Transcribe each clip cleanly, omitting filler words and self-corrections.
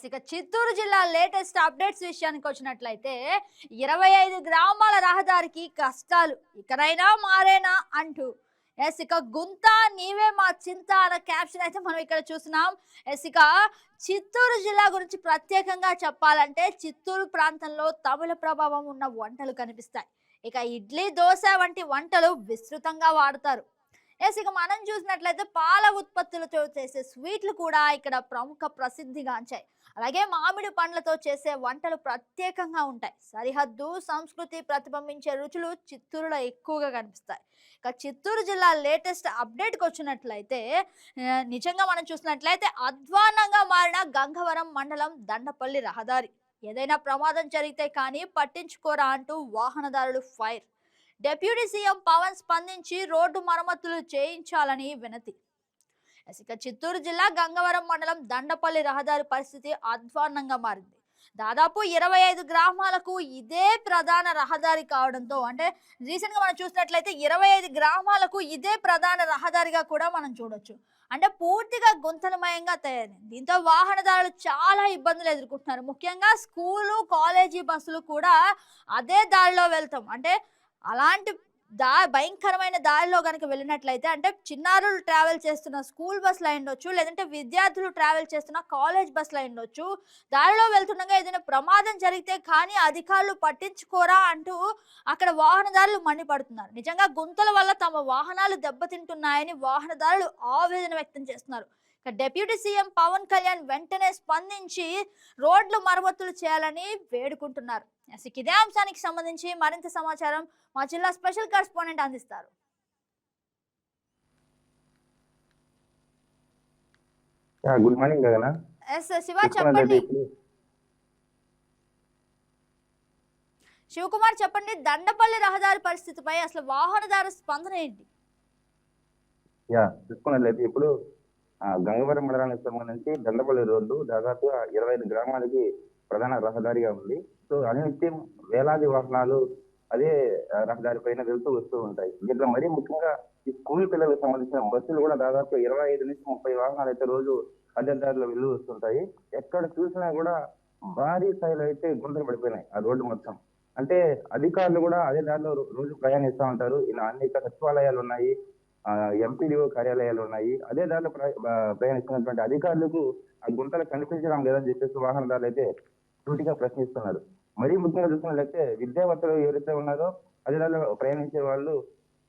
ఇక చిత్తూరు జిల్లా latest updates విషయానికి వచ్చినట్లయితే 25 గ్రామాల రహదారికి కష్టాలు ఇకనైనా మారేనా అంటూ ఇక గుంత నీవే మా చింత అన్న క్యాప్షన్ అయితే మనం ఇక్కడ చూస్తున్నాం. ఇక చిత్తూరు జిల్లా గురించి ప్రత్యేకంగా చెప్పాలంటే చిత్తూరు ప్రాంతంలో తమిళ ప్రభావం ఉన్న వంటలు కనిపిస్తాయి. ఇక ఇడ్లీ దోశ వంటి వంటలు విస్తృతంగా వాడతారు. ఇక మనం చూసినట్లయితే పాల ఉత్పత్తులతో చేసే స్వీట్లు కూడా ఇక్కడ ప్రముఖ ప్రసిద్ధిగాంచాయి. అలాగే మామిడి పండ్లతో చేసే వంటలు ప్రత్యేకంగా ఉంటాయి. సరిహద్దు సంస్కృతి ప్రతిబింబించే రుచులు చిత్తూరులో ఎక్కువగా కనిపిస్తాయి. ఇక చిత్తూరు జిల్లా లేటెస్ట్ అప్డేట్కి వచ్చినట్లయితే నిజంగా మనం చూసినట్లయితే అధ్వానంగా మారిన గంగవరం మండలం దండపల్లి రహదారి. ఏదైనా ప్రమాదం జరిగితే కానీ పట్టించుకోరా అంటూ వాహనదారులు ఫైర్. డిప్యూటీ సీఎం పవన్ స్పందించి రోడ్డు మరమ్మతులు చేయించాలని వినతి. ఇక చిత్తూరు జిల్లా గంగవరం మండలం దండపల్లి రహదారి పరిస్థితి అధ్వాన్నంగా మారింది. దాదాపు 25 గ్రామాలకు ఇదే ప్రధాన రహదారి కావడంతో, అంటే రీసెంట్ గా మనం చూసినట్లయితే 25 గ్రామాలకు ఇదే ప్రధాన రహదారిగా కూడా మనం చూడొచ్చు. అంటే పూర్తిగా గుంతలమయంగా తయారైంది. దీంతో వాహనదారులు చాలా ఇబ్బందులు ఎదుర్కొంటున్నారు. ముఖ్యంగా స్కూలు కాలేజీ బస్సులు కూడా అదే దారిలో వెళ్తాం. అంటే అలాంటి భయంకరమైన దారిలో కనుక వెళ్ళినట్లయితే, అంటే చిన్నారులు ట్రావెల్ చేస్తున్న స్కూల్ బస్సులు అయి ఉండొచ్చు, లేదంటే విద్యార్థులు ట్రావెల్ చేస్తున్న కాలేజ్ బస్సులు అయి ఉండొచ్చు, దారిలో వెళ్తుండగా ఏదైనా ప్రమాదం జరిగితే కానీ అధికారులు పట్టించుకోరా అంటూ అక్కడ వాహనదారులు మండిపడుతున్నారు. నిజంగా గుంతల వల్ల తమ వాహనాలు దెబ్బతింటున్నాయని వాహనదారులు ఆవేదన వ్యక్తం చేస్తున్నారు. డిప్యూటీ సీఎం పవన్ కళ్యాణ్ వెంటనే స్పందించి రోడ్లు మరమ్మతులు చేయాలని వేడుకుంటున్నారు. ఇదే అంశానికి సంబంధించి మరింత సమాచారం మా జిల్లా స్పెషల్ కరెస్పాండెంట్ అందిస్తారు. గుడ్ మార్నింగ్ గగన. శివ చెప్పండి. శివకుమార్ చెప్పండి, దండపల్లి రహదారి పరిస్థితిపై అసలు వాహనదారు స్పందన ఏంటి? చూసుకున్నట్లయితే ఇప్పుడు గంగవరం మండలానికి సంబంధించి దండపల్లి రోడ్డు దాదాపుగా 25 గ్రామాలకి ప్రధాన రహదారిగా ఉంది. సో అనిత్యం వేలాది వాహనాలు అదే రహదారి పైన వెళ్తూ వస్తూ ఉంటాయి. దీంట్లో మరీ ముఖ్యంగా ఈ స్కూల్ పిల్లలకు సంబంధించిన బస్సులు కూడా దాదాపు 25 నుంచి 30 వాహనాలు అయితే రోజు అదే దారిలో వెళ్ళి వస్తుంటాయి. ఎక్కడ చూసినా కూడా భారీ స్థాయిలో అయితే గుంతలు పడిపోయినాయి ఆ రోడ్డు మొత్తం. అంటే అధికారులు కూడా అదే దారిలో రోజు ప్రయాణిస్తూ ఉంటారు. ఇలా అనేక సచివాలయాలు ఉన్నాయి, ఎంపీడీఓ కార్యాలయాలు ఉన్నాయి. అదే దారిలో ప్రయాణిస్తున్నటువంటి అధికారులకు ఆ గుంతలు కనిపించడం లేదని చెప్పేసి వాహనదారులు అయితే సూటిగా ప్రశ్నిస్తున్నారు. మరీ ముఖ్యంగా చూసుకున్నట్లయితే విద్యావంతులు ఎవరైతే ఉన్నారో అదే దారిలో ప్రయాణించే వాళ్ళు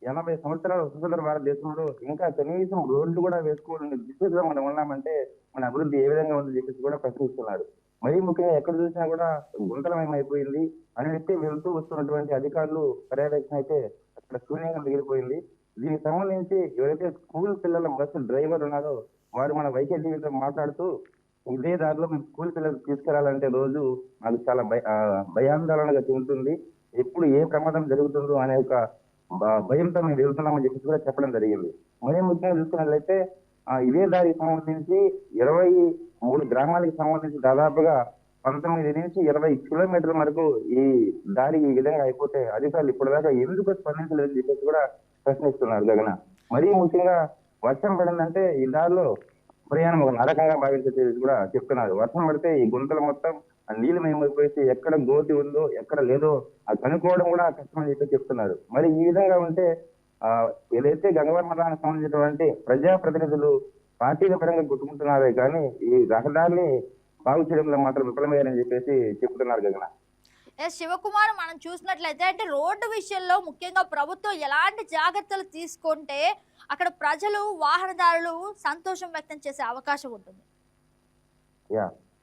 80 సంవత్సరాల స్వతంత్ర భారతదేశంలో ఇంకా కనీసం రోడ్లు కూడా వేసుకోవాలని దిశగా మనం ఉన్నామంటే మన అభివృద్ధి ఏ విధంగా ఉందని చెప్పేసి కూడా ప్రశ్నిస్తున్నారు. మరీ ముఖ్యంగా ఎక్కడ చూసినా కూడా గుంతలమయమైపోయింది అనేది వెళ్తూ వస్తున్నటువంటి అధికారులు పర్యవేక్షణ అయితే అక్కడ శూన్యంగా మిగిలిపోయింది. దీనికి సంబంధించి ఎవరైతే స్కూల్ పిల్లల బస్సు డ్రైవర్ ఉన్నారో వారు మన వైకే టీవీతో మాట్లాడుతూ ఇదే దారిలో మేము స్కూల్ పిల్లలు తీసుకెళ్లాలంటే రోజు నాకు చాలా భయాందోళనగా చెందుతుంది. ఎప్పుడు ఏ ప్రమాదం జరుగుతుందో అనే ఒక భయంతో మేము వెళ్తున్నామని చెప్పి కూడా చెప్పడం జరిగింది. మరీ ముఖ్యంగా చూసుకున్నట్లయితే ఇదే దారికి సంబంధించి 23 గ్రామాలకు సంబంధించి దాదాపుగా 19 నుంచి 20 కిలోమీటర్ల వరకు ఈ దారి ఈ విధంగా అయిపోతే అధికారులు ఇప్పటిదాకా ఎందుకు స్పందించలేదని చెప్పేసి కూడా ప్రశ్నిస్తున్నారు గగన. మరీ ముఖ్యంగా వర్షం పడిందంటే ఈ దారిలో ప్రయాణం ఒక నరకంగా భావించే కూడా చెప్తున్నారు. వర్షం పడితే ఈ గుంతలు మొత్తం నీళ్ళమయమైపోయి ఎక్కడ గోతి ఉందో ఎక్కడ లేదో అది కనుక్కోవడం కూడా కష్టమని చెప్పి చెప్తున్నారు. మరి ఈ విధంగా ఉంటే ఏదైతే గంగవరం మండలానికి సంబంధించినటువంటి ప్రజాప్రతినిధులు పార్టీల పరంగా గుర్తుకుంటున్నారే కానీ ఈ రహదారిని బాగు చేయడంలో మాత్రం విఫలమయ్యారని చెప్పేసి చెప్తున్నారు గగన. శివకుమార్, మనం చూసినట్లయితే అంటే రోడ్డు విషయంలో ముఖ్యంగా ప్రభుత్వం ఎలాంటి జాగ్రత్తలు తీసుకుంటే అక్కడ ప్రజలు వాహనదారులు సంతోషం వ్యక్తం చేసే అవకాశం ఉంటుంది?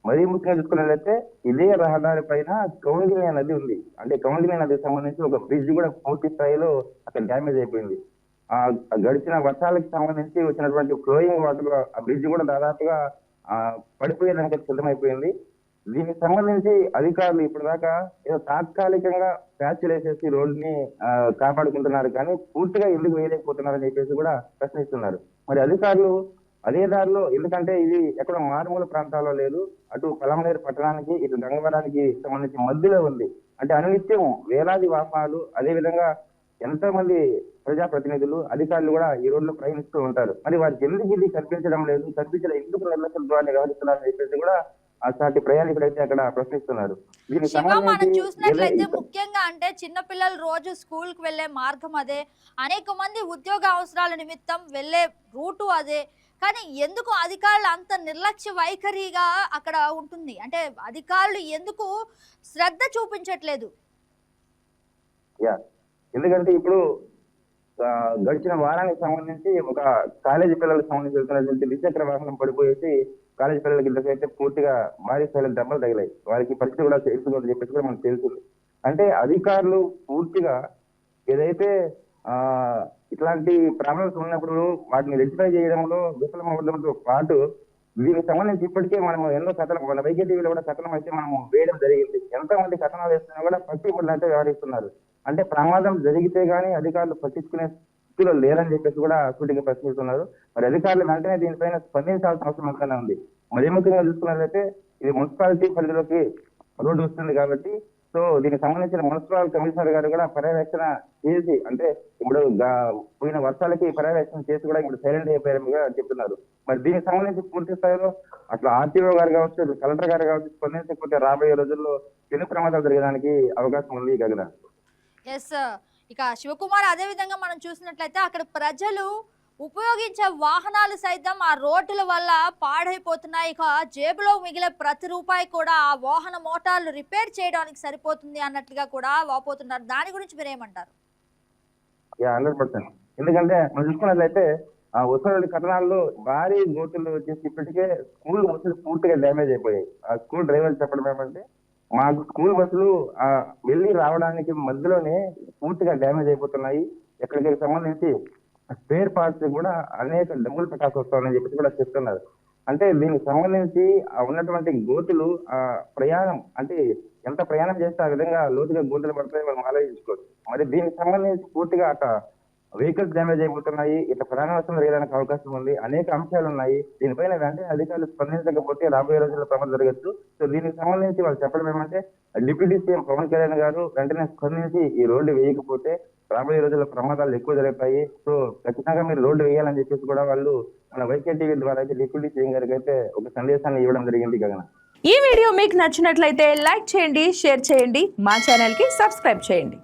మరీ ముఖ్యంగా చూసుకున్నట్లయితే ఇదే రహదారి పైన కౌండిన్య నది ఉంది. అంటే కౌండిన్య నదికి సంబంధించి ఒక బ్రిడ్జ్ కూడా పూర్తి స్థాయిలో అక్కడ డ్యామేజ్ అయిపోయింది. గడిచిన వర్షాలకు సంబంధించి వచ్చినటువంటి ఫ్లోయింగ్ వాటర్ ఆ బ్రిడ్జ్ కూడా దాదాపుగా పడిపోయేదానికి సిద్ధమైపోయింది. దీనికి సంబంధించి అధికారులు ఇప్పటిదాకా ఏదో తాత్కాలికంగా ప్యాచ్లు వేసేసి రోడ్డుని కాపాడుకుంటున్నారు కానీ పూర్తిగా ఎందుకు వేయలేకపోతున్నారని చెప్పేసి కూడా ప్రశ్నిస్తున్నారు. మరి అధికారులు అదే దారిలో, ఎందుకంటే ఇది ఎక్కడ మారుమూల ప్రాంతాల్లో లేదు, అటు పలమనేరు పట్టణానికి ఇటు గంగవరానికి సంబంధించి మధ్యలో ఉంది. అంటే అనునిత్యం వేలాది వాహనాలు అదే విధంగా ఎంతో మంది ప్రజాప్రతినిధులు అధికారులు కూడా ఈ రోడ్లో ప్రయాణిస్తూ ఉంటారు. మరి వారికి ఎందుకు ఇది కనిపించడం లేదు, కనిపించడం ఎందుకు నిర్లక్ష్యం ద్వారా వ్యవహరిస్తున్నారని చెప్పేసి కూడా సాటి ప్రయాణికుడు అయితే అక్కడ ప్రశ్నిస్తున్నారు. దీనికి శివ, మనం సంబంధించి చూసినట్లయితే ముఖ్యంగా అంటే చిన్నపిల్లలు రోజు స్కూల్ కి వెళ్లే మార్గం అదే, అనేక మంది ఉద్యోగ అవసరాల నిమిత్తం వెళ్లే రూటు అదే. కానీ ఎందుకు అధికారులు అంత నిర్లక్ష్య వైఖరిగా అక్కడ ఉంటుంది? అంటే అధికారులు ఎందుకు శ్రద్ధ చూపించట్లేదు? యా ఎందుకంటే ఇప్పుడు గడిచిన వారానికి సంబంధించి ఒక కాలేజీ పిల్లలకు సంబంధించి వెళ్తున్నటువంటి ద్విచక్ర వాహనం పడిపోయేసి కాలేజీ పిల్లలకి ఇద్దరికైతే పూర్తిగా భారీ స్థాయిలో దెబ్బలు తగిలాయి. వారికి పరిస్థితి కూడా తెలుసుకోవాలని చెప్పేసి కూడా మనకు తెలుస్తుంది. అంటే అధికారులు పూర్తిగా ఏదైతే ఆ ఇట్లాంటి ప్రాబ్లమ్స్ ఉన్నప్పుడు వాటిని రెక్టిఫై చేయడంలో విఫలం అవ్వడంతో పాటు దీనికి సంబంధించి ఇప్పటికే మనం ఎన్నో కథనం, మన వైద్య టీవీలో కూడా కథనం అయితే మనం వేయడం జరిగింది. ఎంతమంది కథనాలు వేస్తున్నా కూడా పట్టింపులంటే వ్యవహరిస్తున్నారు. అంటే ప్రమాదం జరిగితే గానీ అధికారులు పట్టించుకునే స్థితిలో లేరని చెప్పేసి కూడా సూటిగా ప్రశ్నిస్తున్నారు. మరి అధికారులు వెంటనే దీనిపైన స్పందించాల్సిన అవసరం ఎంతైనా ఉంది. మరీ ముఖ్యంగా చూసుకున్నట్లయితే ఇది మున్సిపాలిటీ పరిధిలోకి రోడ్డు వస్తుంది కాబట్టి సో దీనికి సంబంధించిన మున్సిపల్ కమిషనర్ గారు కూడా పర్యవేక్షణ చేసి, అంటే ఇప్పుడు పోయిన వర్షాలకి పర్యవేక్షణ చేసి కూడా ఇప్పుడు సైలెంట్ అయిపోయారుగా చెప్తున్నారు. మరి దీనికి సంబంధించి పూర్తి స్థాయిలో అట్లా ఆర్టీఓ గారు కావచ్చు, కలెక్టర్ గారు కావచ్చు స్పందించకపోతే రాబోయే రోజుల్లో పెను ప్రమాదాలు జరగడానికి అవకాశం ఉంది. గగన ఎస్, ఇక శివకుమార్, అదే విధంగా మనం చూసినట్లయితే అక్కడ ప్రజలు ఉపయోగించే వాహనాలు సైతం ఆ రోడ్ల వల్ల పాడైపోతున్నాయి. ఇక జేబులో మిగిలే ప్రతి రూపాయి కూడా ఆ వాహన మోటార్లు రిపేర్ చేయడానికి సరిపోతుంది అన్నట్లుగా కూడా వాపోతున్నారు. దాని గురించి మీరు ఏమంటారు? 100%. ఎందుకంటే మనం చూసుకున్నట్లయితే ఆ ఉత్తరాది కథనాల్లో భారీ గోతులు వచ్చేసి ఇప్పటికే స్కూల్ బస్సులు పూర్తిగా డ్యామేజ్ అయిపోయాయి. ఆ స్కూల్ డ్రైవర్లు చెప్పడం ఏమంటే మాకు స్కూల్ బస్సులు వెళ్ళి రావడానికి మధ్యలోనే పూర్తిగా డ్యామేజ్ అయిపోతున్నాయి. ఎక్కడికి సంబంధించి స్పేర్ పార్ట్స్ కూడా అనేక డబ్బులు పెట్టాల్సి వస్తామని చెప్పేసి కూడా చెప్తున్నారు. అంటే దీనికి సంబంధించి ఉన్నటువంటి గోతులు ప్రయాణం, అంటే ఎంత ప్రయాణం చేస్తే ఆ విధంగా లోతుగా గోతులు పడతాయి మనం ఆలోచించుకోవచ్చు. మరి దీనికి సంబంధించి పూర్తిగా వెహికల్స్ డ్యామేజ్ అయిపోతున్నాయి. ఇట్లా ప్రయాణ నష్టం జరగడానికి అవకాశం ఉంది. అనేక అంశాలు ఉన్నాయి. దీనిపైన వెంటనే అధికారులు స్పందించకపోతే రాబోయే రోజుల్లో ప్రమాదం జరగచ్చు. సో దీనికి సంబంధించి వాళ్ళు చెప్పడం ఏమంటే డిప్యూటీ సీఎం పవన్ కళ్యాణ్ గారు వెంటనే స్పందించి ఈ రోడ్డు వేయకపోతే రాబోయే రోజుల్లో ప్రమాదాలు ఎక్కువ జరుగుతాయి. సో ఖచ్చితంగా మీరు రోడ్డు వేయాలని చెప్పేసి కూడా వాళ్ళు మన వైకే టీవీ ద్వారా అయితే డిప్యూటీ సీఎం గారికి అయితే ఒక సందేశాన్ని ఇవ్వడం జరిగింది. గగన, ఈ వీడియో మీకు నచ్చినట్లయితే లైక్ చేయండి, షేర్ చేయండి, మా ఛానల్కి సబ్స్క్రైబ్ చేయండి.